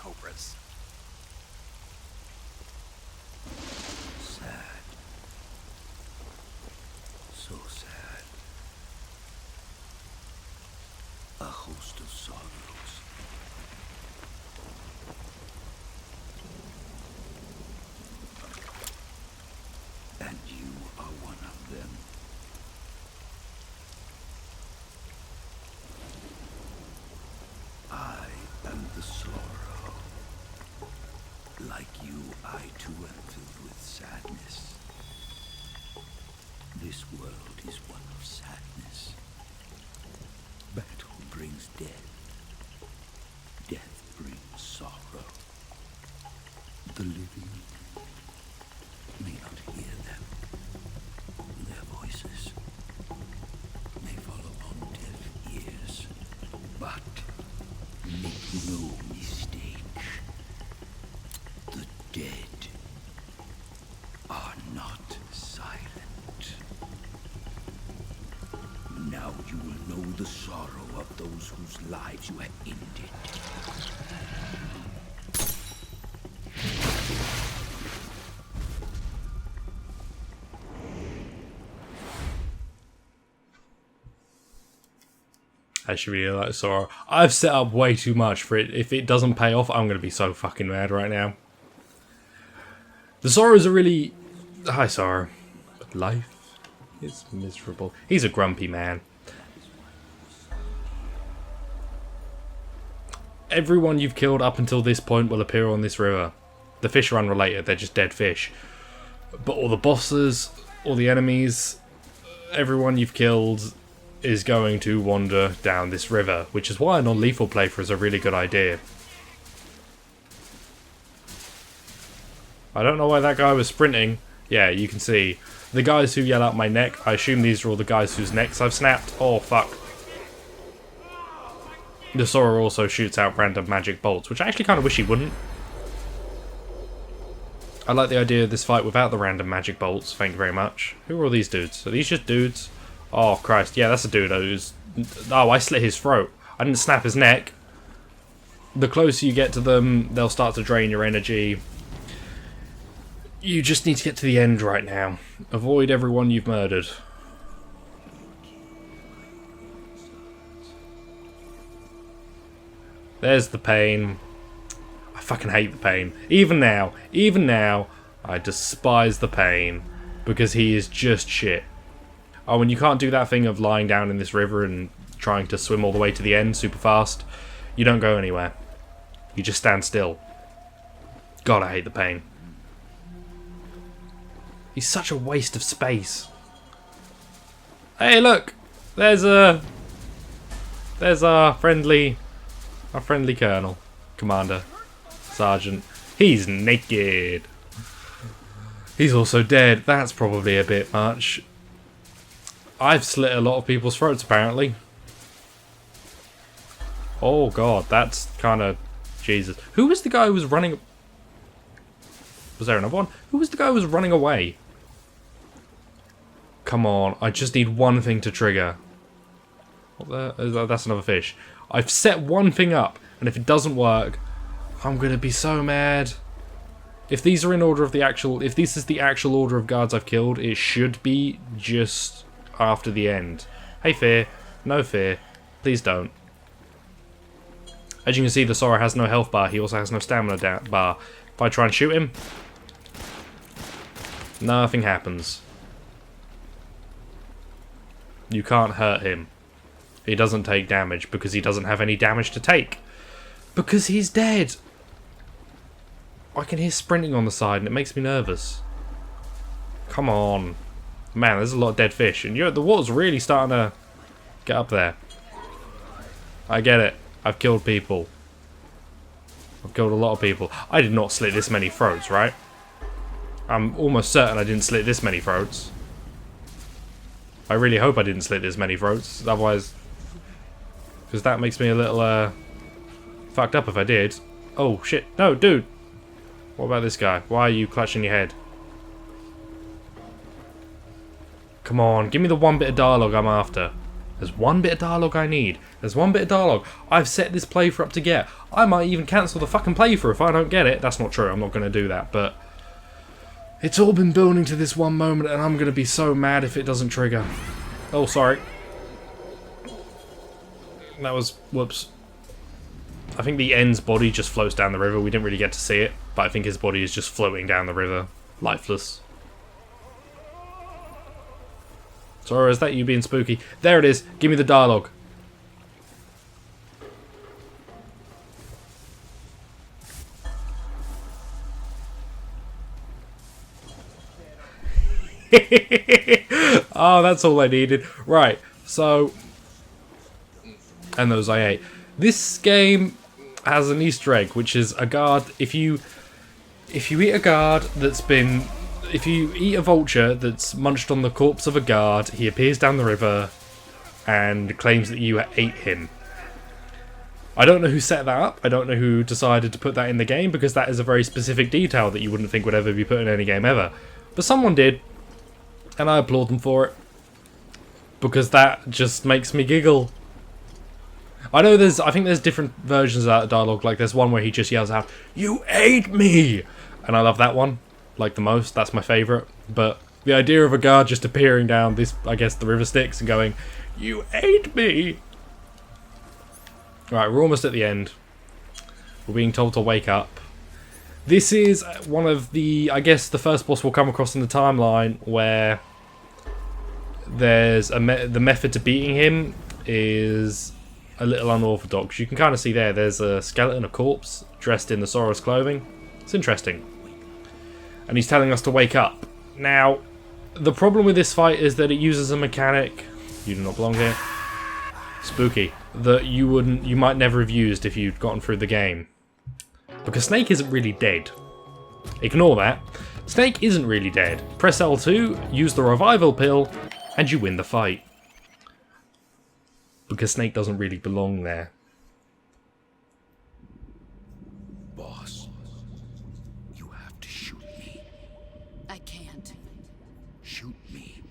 cobras. Sad. So sad. A host of sorrows. And you are one of them. I am the sorrow. Like you, I too am filled with sadness. This world is one of sadness. Battle brings death. Death brings sorrow. The living may not hear them. Their voices may fall upon deaf ears. But make no mistake. The dead are not silent. Now you will know the sorrow of those whose lives you have ended. I actually really like Sora. I've set up way too much for it. If it doesn't pay off, I'm going to be so fucking mad right now. The Soras are really... Hi, Sora. But life is miserable. He's a grumpy man. Everyone you've killed up until this point will appear on this river. The fish are unrelated. They're just dead fish. But all the bosses, all the enemies, everyone you've killed is going to wander down this river, which is why a non-lethal playthrough is a really good idea. I don't know why that guy was sprinting. Yeah, you can see. The guys who yell out my neck, I assume these are all the guys whose necks I've snapped. Oh, fuck. The Sora also shoots out random magic bolts, which I actually kind of wish he wouldn't. I like the idea of this fight without the random magic bolts, thank you very much. Who are all these dudes? Are these just dudes? Oh, Christ. Yeah, that's a dude who's... Oh, I slit his throat. I didn't snap his neck. The closer you get to them, they'll start to drain your energy. You just need to get to the end right now. Avoid everyone you've murdered. There's the pain. I fucking hate the pain. Even now, I despise the pain. Because he is just shit. Oh, and you can't do that thing of lying down in this river and trying to swim all the way to the end super fast. You don't go anywhere. You just stand still. God, I hate the pain. He's such a waste of space. Hey, look! There's our friendly colonel, commander, sergeant. He's naked. He's also dead. That's probably a bit much. I've slit a lot of people's throats, apparently. Oh, God, that's kind of... Jesus. Who was the guy who was running... Was there another one? Who was the guy who was running away? Come on, I just need one thing to trigger. What the... That's another fish. I've set one thing up, and if it doesn't work, I'm going to be so mad. If these are in order of the actual... If this is the actual order of guards I've killed, it should be just... after the end. Hey, Fear. No fear. Please don't. As you can see, the Sora has no health bar. He also has no stamina bar. If I try and shoot him, nothing happens. You can't hurt him. He doesn't take damage because he doesn't have any damage to take. Because he's dead. I can hear sprinting on the side and it makes me nervous. Come on. Man, there's a lot of dead fish, and the water's really starting to get up there. I get it. I've killed people. I've killed a lot of people. I did not slit this many throats, right? I'm almost certain I didn't slit this many throats. I really hope I didn't slit this many throats, otherwise... Because that makes me a little, fucked up if I did. Oh, shit. No, dude! What about this guy? Why are you clutching your head? Come on, give me the one bit of dialogue I'm after. There's one bit of dialogue I need. There's one bit of dialogue I've set this playthrough up to get. I might even cancel the fucking playthrough if I don't get it. That's not true. I'm not going to do that. But it's all been building to this one moment, and I'm going to be so mad if it doesn't trigger. Oh, sorry. That was... whoops. I think the end's body just floats down the river. We didn't really get to see it, but I think his body is just floating down the river, lifeless. Sorry, is that you being spooky? There it is. Give me the dialogue. Oh, that's all I needed. Right, so... and those I ate. This game has an Easter egg, which is a guard. If you eat a guard that's been... if you eat a vulture that's munched on the corpse of a guard, he appears down the river and claims that you ate him. I don't know who set that up. I don't know who decided to put that in the game, because that is a very specific detail that you wouldn't think would ever be put in any game ever. But someone did, and I applaud them for it, because that just makes me giggle. I know I think there's different versions of that dialogue. Like, there's one where he just yells out, "You ate me!" And I love that one, like, the most. That's my favourite. But the idea of a guard just appearing down this, I guess, the river Styx and going, "You ate me!" Right, we're almost at the end. We're being told to wake up. This is one of the, I guess, the first boss we'll come across in the timeline where there's the method to beating him is a little unorthodox. You can kind of see there's a skeleton, a corpse, dressed in the Sorrow's clothing. It's interesting. And he's telling us to wake up. Now, the problem with this fight is that it uses a mechanic, you do not belong here, spooky, that you might never have used if you'd gotten through the game. Because Snake isn't really dead. Ignore that. Snake isn't really dead. Press L2, use the revival pill, and you win the fight. Because Snake doesn't really belong there. Boss, you have to shoot me. I can't. Shoot me.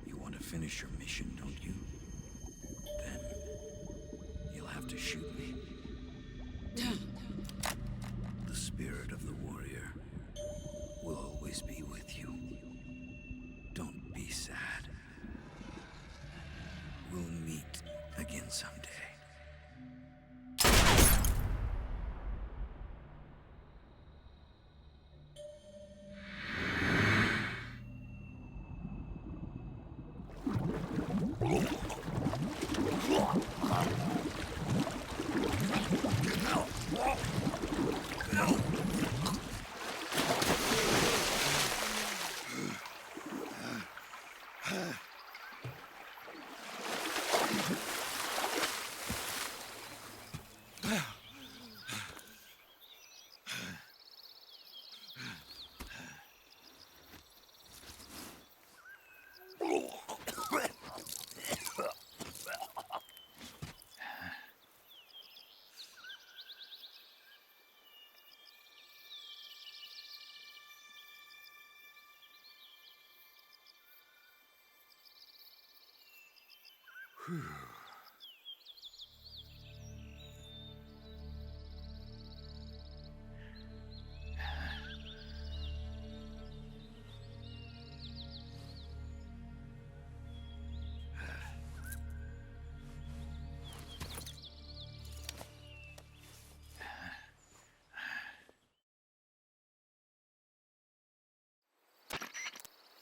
You want to finish your mission, don't you? Then you'll have to shoot me. The spirit of the warrior will always be with you. Don't be sad. We'll meet again someday.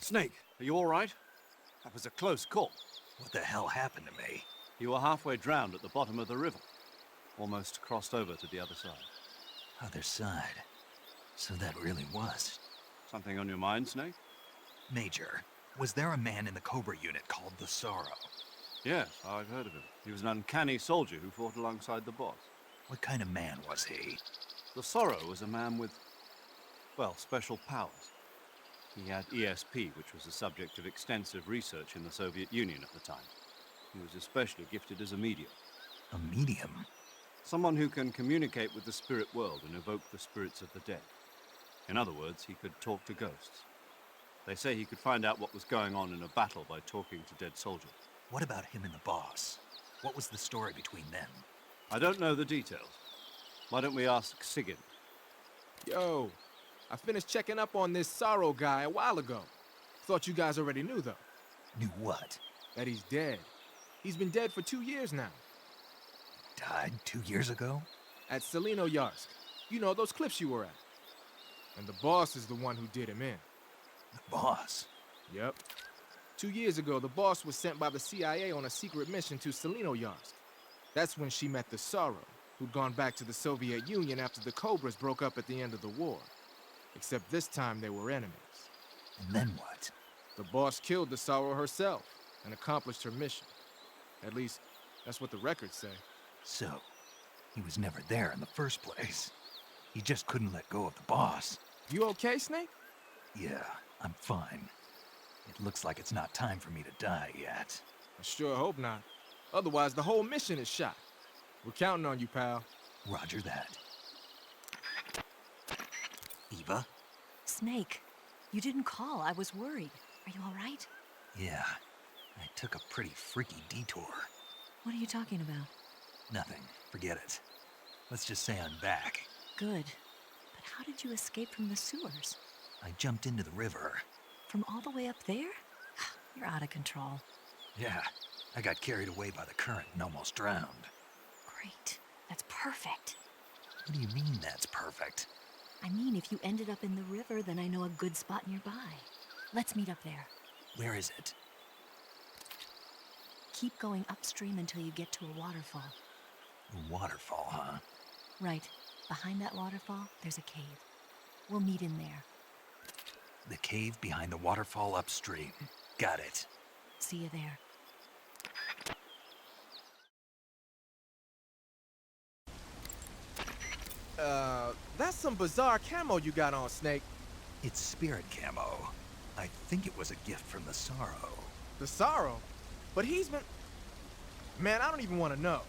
Snake, are you all right? That was a close call. What the hell happened to me? You were halfway drowned at the bottom of the river. Almost crossed over to the other side. Other side. So that really was. Something on your mind, Snake? Major, was there a man in the Cobra unit called the Sorrow? Yes, I've heard of him. He was an uncanny soldier who fought alongside the boss. What kind of man was he? The Sorrow was a man with, well, special powers. He had ESP, which was the subject of extensive research in the Soviet Union at the time. He was especially gifted as a medium. A medium? Someone who can communicate with the spirit world and evoke the spirits of the dead. In other words, he could talk to ghosts. They say he could find out what was going on in a battle by talking to dead soldiers. What about him and the boss? What was the story between them? I don't know the details. Why don't we ask Sigyn? Yo, I finished checking up on this Sorrow guy a while ago. Thought you guys already knew, though. Knew what? That he's dead. He's been dead for 2 years now. Died 2 years ago? At Selino Yarsk. You know, those cliffs you were at. And the boss is the one who did him in. The boss? Yep. 2 years ago, the boss was sent by the CIA on a secret mission to Selino Yarsk. That's when she met the Sorrow, who'd gone back to the Soviet Union after the Cobras broke up at the end of the war. Except this time they were enemies. And then what? The boss killed the Sorrow herself and accomplished her mission. At least, that's what the records say. So, he was never there in the first place. He just couldn't let go of the boss. You okay, Snake? Yeah, I'm fine. It looks like it's not time for me to die yet. I sure hope not. Otherwise, the whole mission is shot. We're counting on you, pal. Roger that. Eva? Snake, you didn't call. I was worried. Are you all right? Yeah, I took a pretty freaky detour. What are you talking about? Nothing. Forget it. Let's just say I'm back. Good. But how did you escape from the sewers? I jumped into the river. From all the way up there? You're out of control. Yeah, I got carried away by the current and almost drowned. Great. That's perfect. What do you mean that's perfect? I mean, if you ended up in the river, then I know a good spot nearby. Let's meet up there. Where is it? Keep going upstream until you get to a waterfall. A waterfall, huh? Right. Behind that waterfall, there's a cave. We'll meet in there. The cave behind the waterfall upstream. Got it. See you there. That's some bizarre camo you got on, Snake. It's spirit camo. I think it was a gift from the Sorrow. The Sorrow? But he's been... Man, I don't even want to know.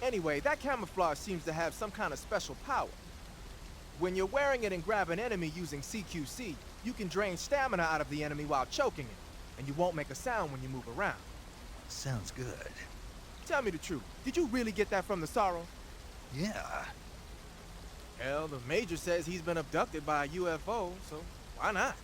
Anyway, that camouflage seems to have some kind of special power. When you're wearing it and grab an enemy using CQC, you can drain stamina out of the enemy while choking it, and you won't make a sound when you move around. Sounds good. Tell me the truth, did you really get that from the Sorrow? Yeah. Hell, the Major says he's been abducted by a UFO, so why not?